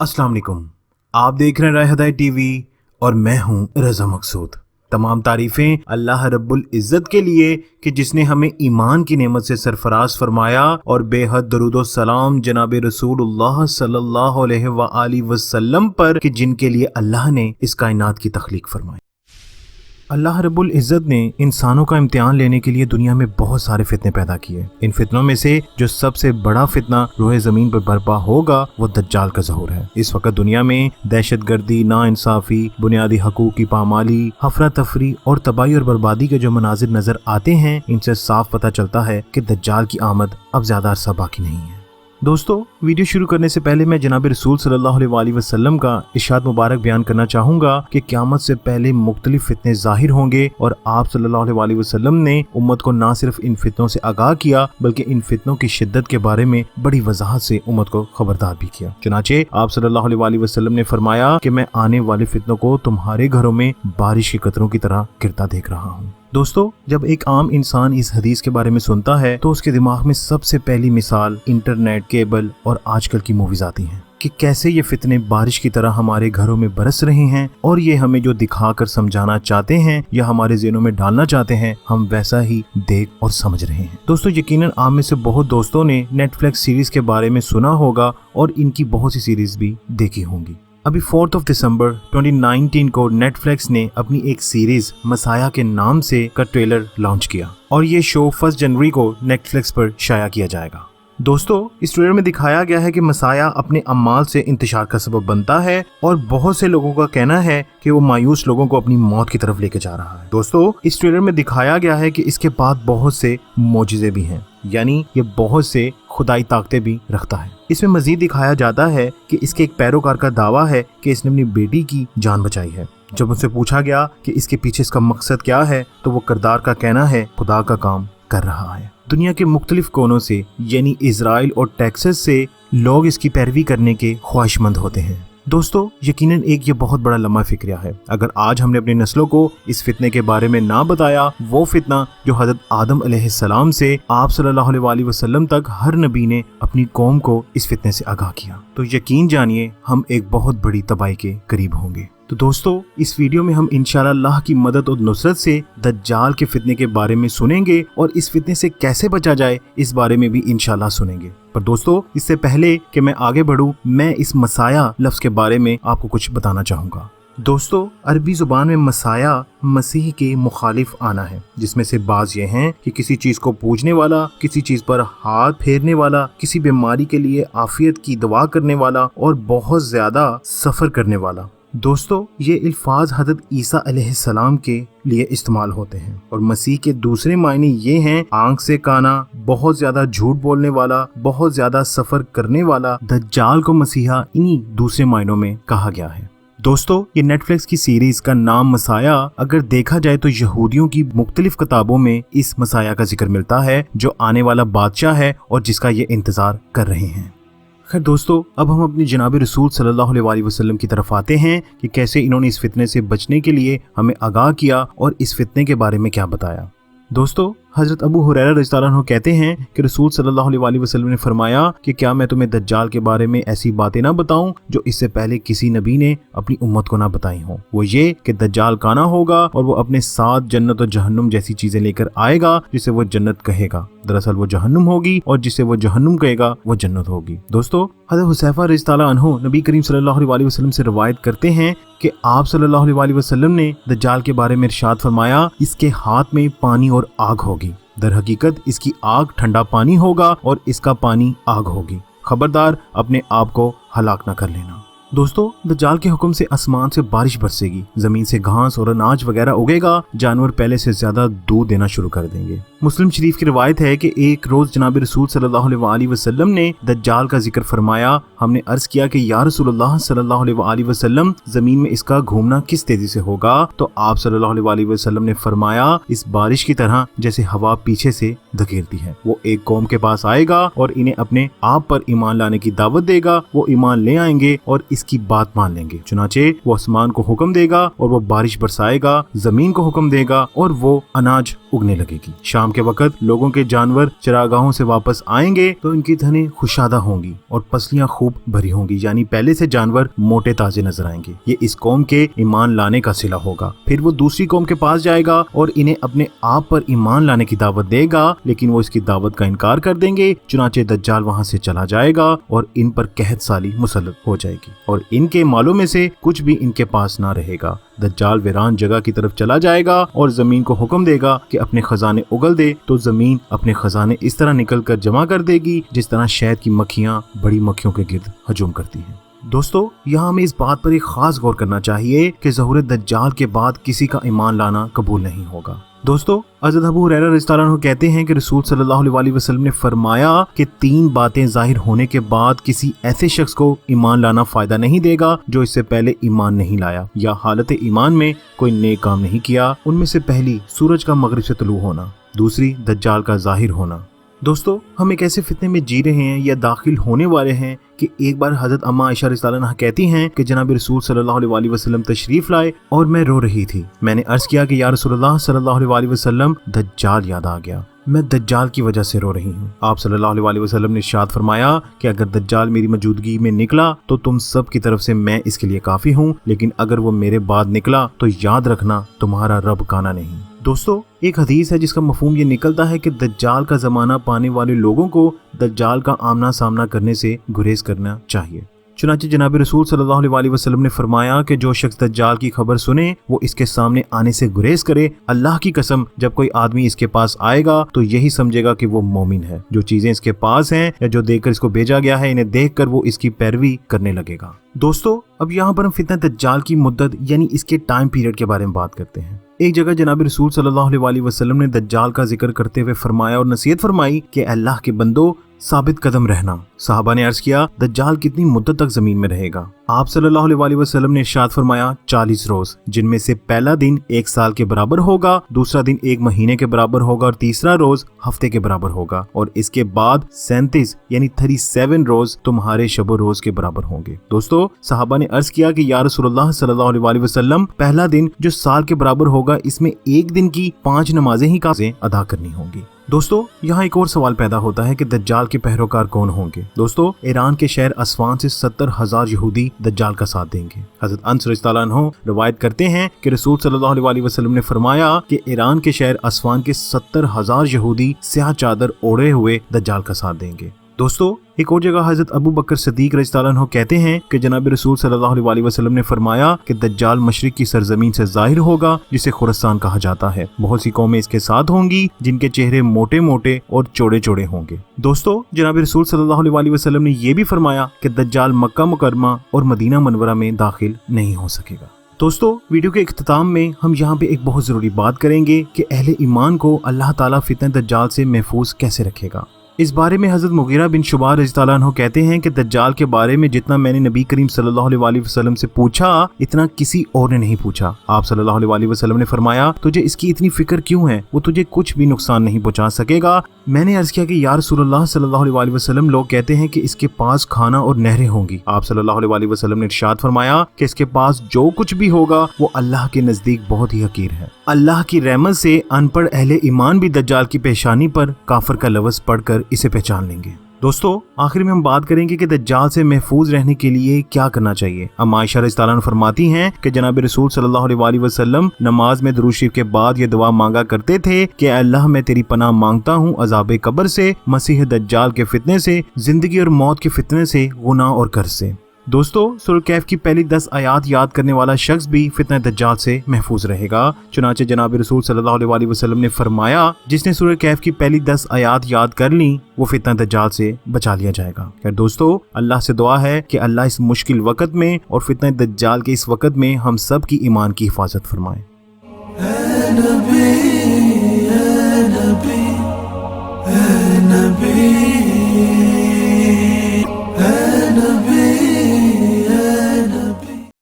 अस्सलाम वालेकुम। आप देख रहे हैं राय हदायत टीवी और मैं हूं रज़ा मकसूद। तमाम तारीफ़ें अल्लाह रब्बुल इज़्ज़त के लिए कि जिसने हमें ईमान की नेमत से सरफराज फरमाया और बेहद दरूद व सलाम जनाब रसूलुल्लाह सल्लल्लाहु अलैहि वसल्लम पर कि जिनके लिए अल्लाह ने इस कायनात की तख्लीक फरमाई। अल्लाह रब्बुल इज़्ज़त ने इंसानों का इम्तिहान लेने के लिए दुनिया में बहुत सारे फितने पैदा किए। इन फितनों में से जो सबसे बड़ा फितना रोए ज़मीन पर बर्पा होगा वो दज्जाल का ज़हूर है। इस वक्त दुनिया में दहशतगर्दी, नाइंसाफ़ी, बुनियादी हकूक़ की पामाली, अफरा तफरी और तबाही और बर्बादी के जो मनाजिर नज़र आते हैं, इनसे साफ पता चलता है कि दज्जाल की आमद अब ज़्यादा अरसा बाकी नहीं है। दोस्तों, वीडियो शुरू करने से पहले मैं जनाब रसूल सल्लल्लाहु अलैहि वसल्लम का इरशाद मुबारक बयान करना चाहूँगा कि क़यामत से पहले मुख्तलिफ फितने ज़ाहिर होंगे और आप सल्लल्लाहु अलैहि वसल्लम ने उम्मत को न सिर्फ इन फितनों से आगाह किया बल्कि इन फितनों की शिद्दत के बारे में बड़ी वजाहत से उम्मत को खबरदार भी किया। चुनाचे आप सल्लल्लाहु अलैहि वसल्लम ने फरमाया कि मैं आने वाले फितनों को तुम्हारे घरों में बारिश के कतरों की तरह गिरता देख रहा हूँ। दोस्तों, जब एक आम इंसान इस हदीस के बारे में सुनता है तो उसके दिमाग में सबसे पहली मिसाल इंटरनेट, केबल और आजकल की मूवीज आती हैं कि कैसे ये फितने बारिश की तरह हमारे घरों में बरस रहे हैं और ये हमें जो दिखाकर समझाना चाहते हैं या हमारे ज़हनों में डालना चाहते हैं, हम वैसा ही देख और समझ रहे हैं। दोस्तों, यकीनन आप में से बहुत दोस्तों ने नेटफ्लिक्स सीरीज के बारे में सुना होगा और इनकी बहुत सी सीरीज भी देखी होंगी। अभी 4 दिसंबर 2019 को नेटफ्लिक्स ने अपनी एक सीरीज मसाया के नाम से का ट्रेलर लॉन्च किया और ये शो 1 जनवरी को नेटफ्लिक्स पर शाया किया जाएगा। दोस्तों, इस ट्रेलर में दिखाया गया है कि मसाया अपने अमाल से इंतशार का सबब बनता है और बहुत से लोगों का कहना है कि वो मायूस लोगों को अपनी मौत की तरफ लेके जा रहा है। दोस्तों, इस ट्रेलर में दिखाया गया है कि इसके बाद बहुत से मोजिज़े भी हैं, यानी ये बहुत से खुदाई ताकतें भी रखता है। इसमें मजीद दिखाया जाता है कि इसके एक पैरोकार का दावा है कि इसने अपनी बेटी की जान बचाई है। जब उनसे पूछा गया कि इसके पीछे इसका मकसद क्या है तो वो किरदार का कहना है खुदा का काम कर रहा है। दुनिया के मुख्तलिफ कोनों से यानी इजराइल और टेक्सास से लोग इसकी पैरवी करने के ख्वाहिशमंद होते हैं। दोस्तों, यकीनन एक ये बहुत बड़ा लम्हा फिक्रिया है। अगर आज हमने अपनी नस्लों को इस फितने के बारे में ना बताया, वो फितना जो हज़रत आदम अलैहिस्सलाम से आप सल्लल्लाहु अलैहि वसल्लम तक हर नबी ने अपनी कौम को इस फितने से आगाह किया, तो यकीन जानिए हम एक बहुत बड़ी तबाही के करीब होंगे। तो दोस्तों, इस वीडियो में हम इंशाअल्लाह अल्लाह की मदद और नुसरत से दज्जाल के फितने के बारे में सुनेंगे और इस फितने से कैसे बचा जाए इस बारे में भी इंशाअल्लाह सुनेंगे। पर दोस्तों, इससे पहले कि मैं आगे बढ़ूं, मैं इस मसाया लफ्ज़ के बारे में आपको कुछ बताना चाहूँगा। दोस्तों, अरबी ज़ुबान में मसाया मसीह के मुखालिफ आना है, जिसमें से बाज़ ये हैं कि किसी चीज़ को पूजने वाला, किसी चीज़ पर हाथ फेरने वाला, किसी बीमारी के लिए आफियत की दुआ करने वाला और बहुत ज़्यादा सफ़र करने वाला। दोस्तों, ये अल्फाज हज़रत ईसा अलैहिस्सलाम के लिए इस्तेमाल होते हैं और मसीह के दूसरे मायने ये हैं आंख से काना, बहुत ज्यादा झूठ बोलने वाला, बहुत ज्यादा सफर करने वाला। दज्जाल को मसीहा इन्हीं दूसरे मायनों में कहा गया है। दोस्तों, ये नेटफ्लिक्स की सीरीज का नाम मसाया अगर देखा जाए तो यहूदियों की मुख्तलिफ किताबों में इस मसाया का जिक्र मिलता है जो आने वाला बादशाह है और जिसका ये इंतजार कर रहे हैं। खैर दोस्तों, अब हम अपने जनाब रसूल सल्लल्लाहु अलैहि वसल्लम की तरफ आते हैं कि कैसे इन्होंने इस फितने से बचने के लिए हमें आगाह किया और इस फितने के बारे में क्या बताया। दोस्तों, हज़रत अबू हुरैरा रज़ियल्लाहु अन्हु कहते हैं कि रसूल सल्लल्लाहु अलैहि वसल्लम ने फरमाया कि क्या मैं तुम्हें दज्जाल के बारे में ऐसी बातें ना बताऊं जो इससे पहले किसी नबी ने अपनी उम्मत को ना बताई हों। वो ये कि दज्जाल काना होगा और वो अपने साथ जन्नत और जहन्नुम जैसी चीजें लेकर आएगा जिसे वो जन्नत कहेगा। दरअसल वो जहन्नुम होगी और जिसे वो जहन्नुम कहेगा वो जन्नत होगी। दोस्तों, हज़रत हुज़ैफा रज़ियल्लाहु अन्हु नबी करीम सल्लल्लाहु अलैहि वसल्लम से रवायत करते हैं कि आप सल्लल्लाहु अलैहि वसल्लम ने दज्जाल के बारे में इरशाद फरमाया, इसके हाथ में पानी और आग होगी। दर हकीकत इसकी आग ठंडा पानी होगा और इसका पानी आग होगी। खबरदार अपने आप को हलाक न कर लेना। दोस्तों, दज्जाल के हुक्म से आसमान से बारिश बरसेगी, जमीन से घास और अनाज वगैरह उगेगा, जानवर पहले से ज्यादा दूध देना शुरू कर देंगे। मुस्लिम शरीफ की रिवायत है कि एक रोज जनाब रसूल सल्लल्लाहु अलैहि वसल्लम ने दज्जाल का जिक्र फरमाया। हमने अर्ज किया कि या रसूलुल्लाह सल्लल्लाहु अलैहि वसल्लम, जमीन में इसका घूमना किस तेजी से होगा? तो आप सल्लल्लाहु अलैहि वसल्लम ने फरमाया, इस बारिश की तरह जैसे हवा पीछे से धकेलती है। वो एक कौम के पास आएगा और इन्हें अपने आप पर ईमान लाने की दावत देगा। वो ईमान ले आएंगे और इसकी बात मान लेंगे। चुनाचे वो आसमान को हुक्म देगा और वो बारिश बरसाएगा, जमीन को हुक्म देगा और वो अनाज उगने लगेगी। शाम के वक्त लोगों के जानवर चरागाहों से वापस आएंगे तो इनकी थनें खुशादा होंगी और पसलियां खूब भरी होंगी, यानी पहले से जानवर मोटे ताजे नजर आएंगे। ये इस कौम के ईमान लाने का सिला होगा। फिर वो दूसरी कौम के पास जाएगा और इन्हें अपने आप पर ईमान लाने की दावत देगा, लेकिन वो इसकी दावत का इनकार कर देंगे। चुनाचे दज्जाल वहां से चला जाएगा और इन पर कहत साली मुसल्लत हो जाएगी और इनके मालों में से कुछ भी इनके पास ना रहेगा। दज्जाल वीरान जगह की तरफ चला जाएगा और जमीन को हुक्म देगा कि अपने खजाने उगल दे, तो जमीन अपने खजाने इस तरह निकल कर जमा कर देगी जिस तरह शहद की मक्खियां बड़ी मक्खियों के गिर्द हजूम करती हैं। दोस्तों, यहाँ हमें इस बात पर एक खास गौर करना चाहिए कि ज़हूर दज्जाल के बाद किसी का ईमान लाना कबूल नहीं होगा। दोस्तों, हज़रत अबू हुरैरा रज़ियल्लाहु अन्हु कहते हैं कि रसूल सल्लल्लाहु अलैहि वसल्लम ने फरमाया कि 3 बातें जाहिर होने के बाद किसी ऐसे शख्स को ईमान लाना फायदा नहीं देगा जो इससे पहले ईमान नहीं लाया या हालत ईमान में कोई नेक काम नहीं किया। उनमें से पहली सूरज का मगरिब से तुलू होना, दूसरी दज्जाल का जाहिर होना। दोस्तों, हम एक ऐसे फितने में जी रहे हैं या दाखिल होने वाले हैं कि एक बार हजरत अम्मा आयशा रज़ियल्लाहु अन्हा कहती हैं कि जनाब रसूल सल्लल्लाहु अलैहि वसल्लम तशरीफ लाए और मैं रो रही थी। मैंने अर्ज किया कि या रसूलल्लाह सल्लल्लाहु अलैहि वसल्लम, दज्जाल याद आ गया, मैं दज्जाल की वजह से रो रही हूँ। आप सल्लल्लाहु अलैहि वसल्लम ने इरशाद फरमाया कि अगर दज्जाल मेरी मौजूदगी में निकला तो तुम सब की तरफ से मैं इसके लिए काफी हूँ, लेकिन अगर वो मेरे बाद निकला तो याद रखना तुम्हारा रब काना नहीं। दोस्तों, एक हदीस है जिसका मफहूम ये निकलता है कि दज्जाल का जमाना पाने वाले लोगों को दज्जाल का आमना सामना करने से गुरेज करना चाहिए। चुनांचे जनाब रसूल सल्लल्लाहु अलैहि वसल्लम ने फरमाया कि जो शख्स दज्जाल की खबर सुने वो इसके सामने आने से गुरेज करे। अल्लाह की कसम, जब कोई आदमी इसके पास आएगा तो यही समझेगा कि वो मोमिन है। जो चीजें इसके पास हैं या जो देखकर इसको भेजा गया है, इन्हें देखकर वो इसकी पैरवी करने लगेगा। दोस्तों, अब यहाँ पर हम फितना दज्जाल की मुद्दत यानी इसके टाइम पीरियड के बारे में बात करते हैं। एक जगह जनाब रसूल सल्लल्लाहु अलैहि वसल्लम ने दज्जाल का जिक्र करते हुए फरमाया और नसीहत फरमाई कि अल्लाह के बंदो, साबित कदम रहना। साहबा ने अर्ज किया, दज्जाल कितनी मुद्दत तक जमीन में रहेगा? आप सल्लल्लाहु अलैहि वसल्लम ने इरशाद फरमाया, 40 रोज, जिनमें से पहला दिन 1 साल के बराबर होगा, दूसरा दिन 1 महीने के बराबर होगा और तीसरा रोज हफ्ते के बराबर होगा, और इसके बाद 37 यानी 37 रोज तुम्हारे शबो रोज के बराबर होंगे। दोस्तों, साहबा ने अर्ज किया कि या रसूलुल्लाह सल्लल्लाहु अलैहि वसल्लम, पहला दिन जो साल के बराबर होगा, इसमें एक दिन की 5 नमाजें ही काफी अदा करनी होंगी। दोस्तों, यहाँ एक और सवाल पैदा होता है कि दज्जाल के पैरोकार कौन होंगे। दोस्तों, ईरान के शहर अस्वान से 70,000 यहूदी दज्जाल का साथ देंगे। हज़रत अनस रज़ियल्लाहु अन्हु रवायत करते हैं कि रसूल सल्लल्लाहु अलैहि वसल्लम ने फरमाया कि ईरान के शहर अस्वान के 70,000 यहूदी स्याह चादर ओढ़े हुए दज्जाल का साथ देंगे। दोस्तों, एक और जगह हज़रत अबू बकर सिद्दीक रज़ियल्लाहु अन्हु कहते हैं कि जनाब रसूल सल्लल्लाहु अलैहि वसल्लम ने फरमाया कि दज्जाल मशरिक की सरजमीन से जाहिर होगा, जिसे खुरासान कहा जाता है। बहुत सी कौमें इसके साथ होंगी जिनके चेहरे मोटे मोटे और चौड़े चौड़े होंगे। दोस्तों, जनाब रसूल सल्लल्लाहु अलैहि वसल्लम ने यह भी फरमाया कि दज्जाल मक्का मुकर्रमा और मदीना मनवरा में दाखिल नहीं हो सकेगा। दोस्तों, वीडियो के इख्तिताम में हम यहाँ पे एक बहुत जरूरी बात करेंगे कि अहले ईमान को अल्लाह ताला फितने दज्जाल से महफूज कैसे रखेगा। इस बारे में हज़रत मुगीरा बिन शुबा रज़ियल्लाहु अन्हु कहते हैं कि दज्जाल के बारे में जितना मैंने नबी करीम सल्लल्लाहु अलैहि वसल्लम से पूछा, इतना किसी और ने नहीं पूछा। आप सल्लल्लाहु अलैहि वसल्लम ने फरमाया, तुझे इसकी इतनी फिक्र क्यों है? वो तुझे कुछ भी नुकसान नहीं पहुंचा सकेगा। मैंने अर्ज किया कि या रसूलुल्लाह सल्लल्लाहु अलैहि वसल्लम, लोग कहते हैं कि इसके पास खाना और नहरें होंगी। आप सल्लल्लाहु अलैहि वसल्लम ने इरशाद फरमाया कि इसके पास जो कुछ भी होगा वो अल्लाह के नजदीक बहुत ही हकीर है। अल्लाह की रहमत से अनपढ़ अहले ईमान भी दज्जाल की पेशानी पर काफिर का लफ्ज़ पढ़कर इसे पहचान लेंगे। दोस्तों, आखिर में हम बात करेंगे कि दज्जाल से महफूज रहने के लिए क्या करना चाहिए। अम्मा आयशा रज़ियल्लाहु अन्हा फरमाती हैं कि जनाब रसूल सल्लल्लाहु अलैहि वसल्लम नमाज में दुरूद शरीफ के बाद ये दुआ मांगा करते थे कि अल्लाह, मैं तेरी पनाह मांगता हूँ अज़ाब कब्र से, मसीह दज्जाल के फितने से, जिंदगी और मौत के फितने से, गुनाह और कर्ज से। दोस्तों, सूरह कैफ की पहली 10 आयात याद करने वाला शख्स भी फितना दज्जाल से महफूज रहेगा। चुनांचे जनाब रसूल सल्लल्लाहु अलैहि वसल्लम ने फरमाया, जिसने सूरह कैफ की पहली 10 आयात याद कर ली वो फितना दज्जाल से बचा लिया जाएगा। खैर दोस्तों, अल्लाह से दुआ है कि अल्लाह इस मुश्किल वक्त में और फितना दज्जाल के इस वक्त में हम सब की ईमान की हिफाजत फरमाए।